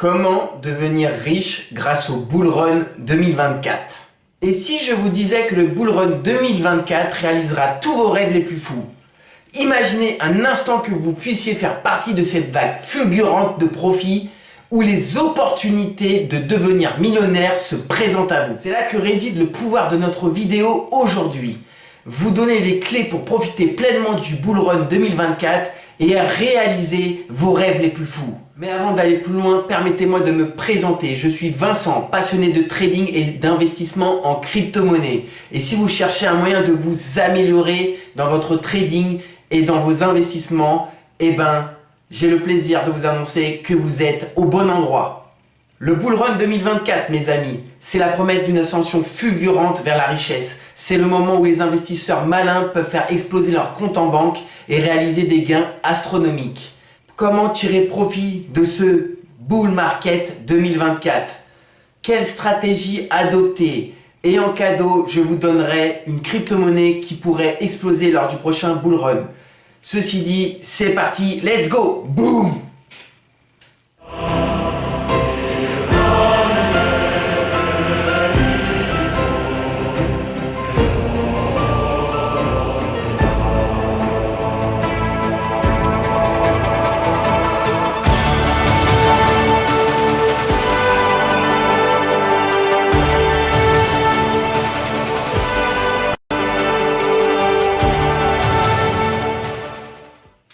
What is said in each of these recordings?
Comment devenir riche grâce au Bull Run 2024? Et si je vous disais que le Bull Run 2024 réalisera tous vos rêves les plus fous? Imaginez un instant que vous puissiez faire partie de cette vague fulgurante de profit où les opportunités de devenir millionnaire se présentent à vous. C'est là que réside le pouvoir de notre vidéo aujourd'hui. Vous donner les clés pour profiter pleinement du Bull Run 2024 et à réaliser vos rêves les plus fous. Mais avant d'aller plus loin, permettez-moi de me présenter. Je suis Vincent, passionné de trading et d'investissement en crypto-monnaie. Et si vous cherchez un moyen de vous améliorer dans votre trading et dans vos investissements, j'ai le plaisir de vous annoncer que vous êtes au bon endroit. Le Bull Run 2024, mes amis, c'est la promesse d'une ascension fulgurante vers la richesse. C'est le moment où les investisseurs malins peuvent faire exploser leur compte en banque et réaliser des gains astronomiques. Comment tirer profit de ce bull market 2024? Quelle stratégie adopter? Et en cadeau, je vous donnerai une crypto-monnaie qui pourrait exploser lors du prochain bull run. Ceci dit, c'est parti, let's go! Boom!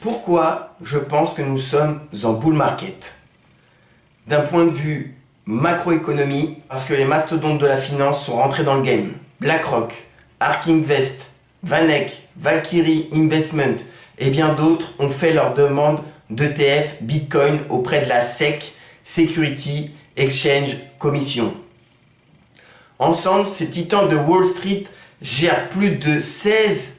Pourquoi je pense que nous sommes en bull market? D'un point de vue macroéconomie, parce que les mastodontes de la finance sont rentrés dans le game. BlackRock, ARK Invest, VanEck, Valkyrie Investment et bien d'autres ont fait leur demande d'ETF Bitcoin auprès de la SEC, Security Exchange Commission. Ensemble, ces titans de Wall Street gèrent plus de 16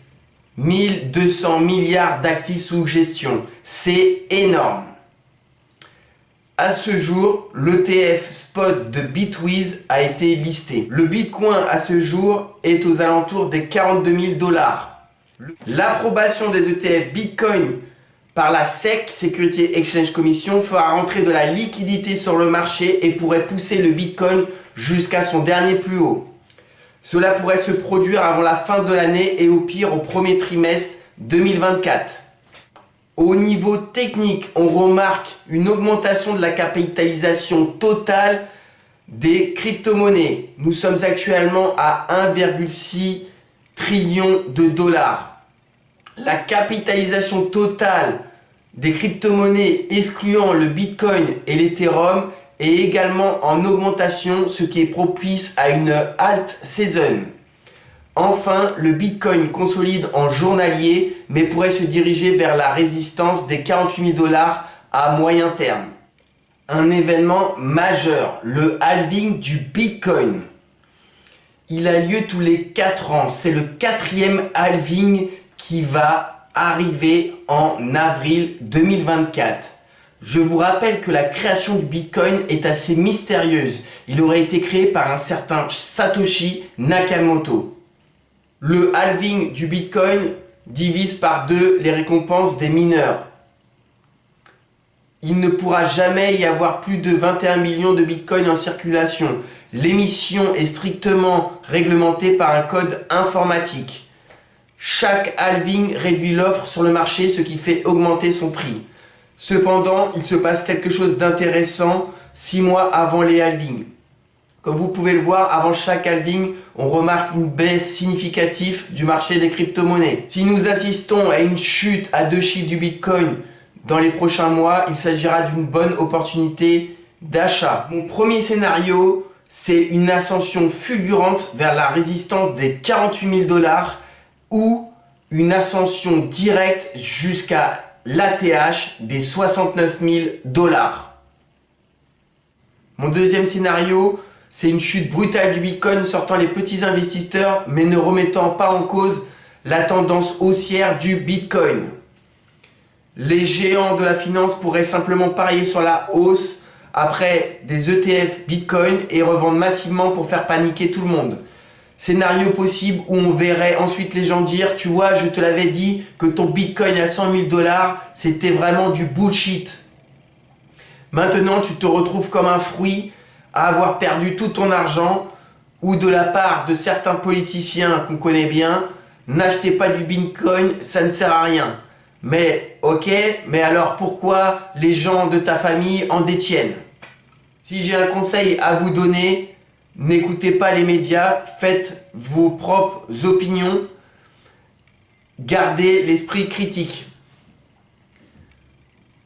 1200 milliards d'actifs sous gestion. C'est énorme. À ce jour, l'ETF spot de Bitwiz a été listé. Le Bitcoin à ce jour est aux alentours des 42 000 $. L'approbation des ETF Bitcoin par la SEC, Security Exchange Commission, fera rentrer de la liquidité sur le marché et pourrait pousser le Bitcoin jusqu'à son dernier plus haut. Cela pourrait se produire avant la fin de l'année et au pire au premier trimestre 2024. Au niveau technique, on remarque une augmentation de la capitalisation totale des crypto-monnaies. Nous sommes actuellement à 1,6 trillion de dollars. La capitalisation totale des crypto-monnaies excluant le Bitcoin et l'Ethereum est également en augmentation, ce qui est propice à une alt season. Enfin, le Bitcoin consolide en journalier, mais pourrait se diriger vers la résistance des 48 000 $ à moyen terme. Un événement majeur, le halving du Bitcoin. Il a lieu tous les 4 ans. C'est le 4e halving qui va arriver en avril 2024. Je vous rappelle que la création du Bitcoin est assez mystérieuse. Il aurait été créé par un certain Satoshi Nakamoto. Le halving du Bitcoin divise par 2 les récompenses des mineurs. Il ne pourra jamais y avoir plus de 21 millions de Bitcoin en circulation. L'émission est strictement réglementée par un code informatique. Chaque halving réduit l'offre sur le marché, ce qui fait augmenter son prix. Cependant, il se passe quelque chose d'intéressant 6 mois avant les halvings. Comme vous pouvez le voir, avant chaque halving, on remarque une baisse significative du marché des crypto-monnaies. Si nous assistons à une chute à 2 chiffres du Bitcoin dans les prochains mois, il s'agira d'une bonne opportunité d'achat. Mon premier scénario, c'est une ascension fulgurante vers la résistance des 48 000 $ ou une ascension directe jusqu'à l'ATH des 69 000 $. Mon deuxième scénario, c'est une chute brutale du Bitcoin sortant les petits investisseurs mais ne remettant pas en cause la tendance haussière du Bitcoin. Les géants de la finance pourraient simplement parier sur la hausse après des ETF Bitcoin et revendre massivement pour faire paniquer tout le monde. Scénario possible où on verrait ensuite les gens dire « Tu vois, je te l'avais dit que ton Bitcoin à 100 000 $, c'était vraiment du bullshit. » Maintenant, tu te retrouves comme un fruit à avoir perdu tout ton argent, ou de la part de certains politiciens qu'on connaît bien, n'achetez pas du Bitcoin, ça ne sert à rien. Mais ok, mais alors pourquoi les gens de ta famille en détiennent? Si j'ai un conseil à vous donner, n'écoutez pas les médias, faites vos propres opinions, gardez l'esprit critique.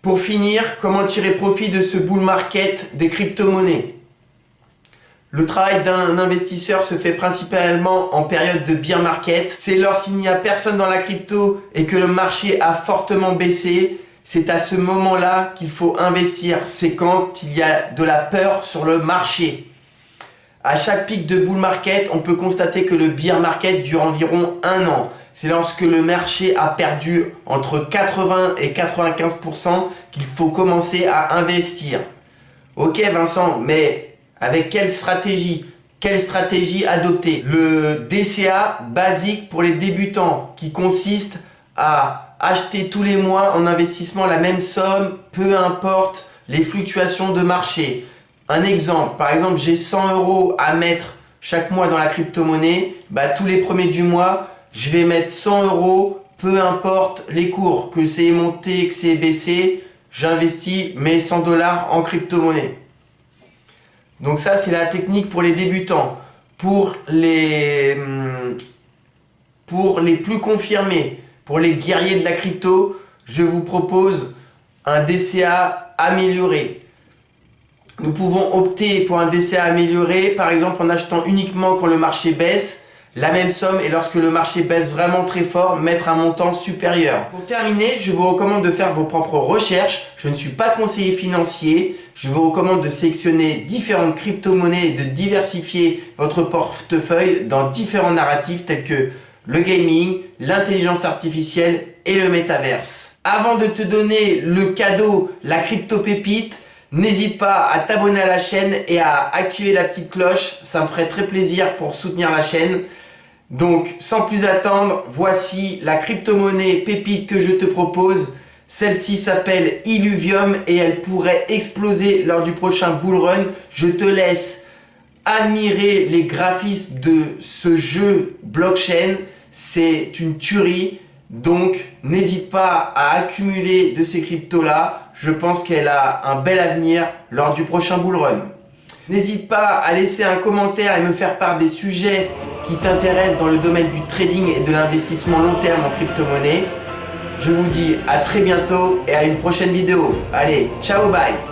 Pour finir, comment tirer profit de ce bull market des crypto-monnaies? Le travail d'un investisseur se fait principalement en période de bear market. C'est lorsqu'il n'y a personne dans la crypto et que le marché a fortement baissé. C'est à ce moment-là qu'il faut investir. C'est quand il y a de la peur sur le marché. À chaque pic de bull market, on peut constater que le bear market dure environ 1 an. C'est lorsque le marché a perdu entre 80 et 95% qu'il faut commencer à investir. Ok Vincent, mais avec quelle stratégie? Quelle stratégie adopter? Le DCA basique pour les débutants qui consiste à acheter tous les mois en investissement la même somme, peu importe les fluctuations de marché. Un exemple, par exemple, j'ai 100 € à mettre chaque mois dans la crypto-monnaie. Tous les premiers du mois, je vais mettre 100 €, peu importe les cours, que c'est monté, que c'est baissé, j'investis mes 100 $ en crypto-monnaie. Donc ça, c'est la technique pour les débutants. Pour les plus confirmés, pour les guerriers de la crypto, je vous propose un DCA amélioré. Nous pouvons opter pour un DCA amélioré, par exemple en achetant uniquement quand le marché baisse, la même somme, et lorsque le marché baisse vraiment très fort, mettre un montant supérieur. Pour terminer, je vous recommande de faire vos propres recherches. Je ne suis pas conseiller financier. Je vous recommande de sélectionner différentes crypto-monnaies et de diversifier votre portefeuille dans différents narratifs tels que le gaming, l'intelligence artificielle et le métaverse. Avant de te donner le cadeau, la crypto-pépite, n'hésite pas à t'abonner à la chaîne et à activer la petite cloche. Ça me ferait très plaisir pour soutenir la chaîne. Donc, sans plus attendre, voici la crypto-monnaie pépite que je te propose. Celle-ci s'appelle Illuvium et elle pourrait exploser lors du prochain bull run. Je te laisse admirer les graphismes de ce jeu blockchain. C'est une tuerie. Donc, n'hésite pas à accumuler de ces cryptos-là. Je pense qu'elle a un bel avenir lors du prochain bull run. N'hésite pas à laisser un commentaire et me faire part des sujets qui t'intéressent dans le domaine du trading et de l'investissement long terme en crypto-monnaie. Je vous dis à très bientôt et à une prochaine vidéo. Allez, ciao, bye!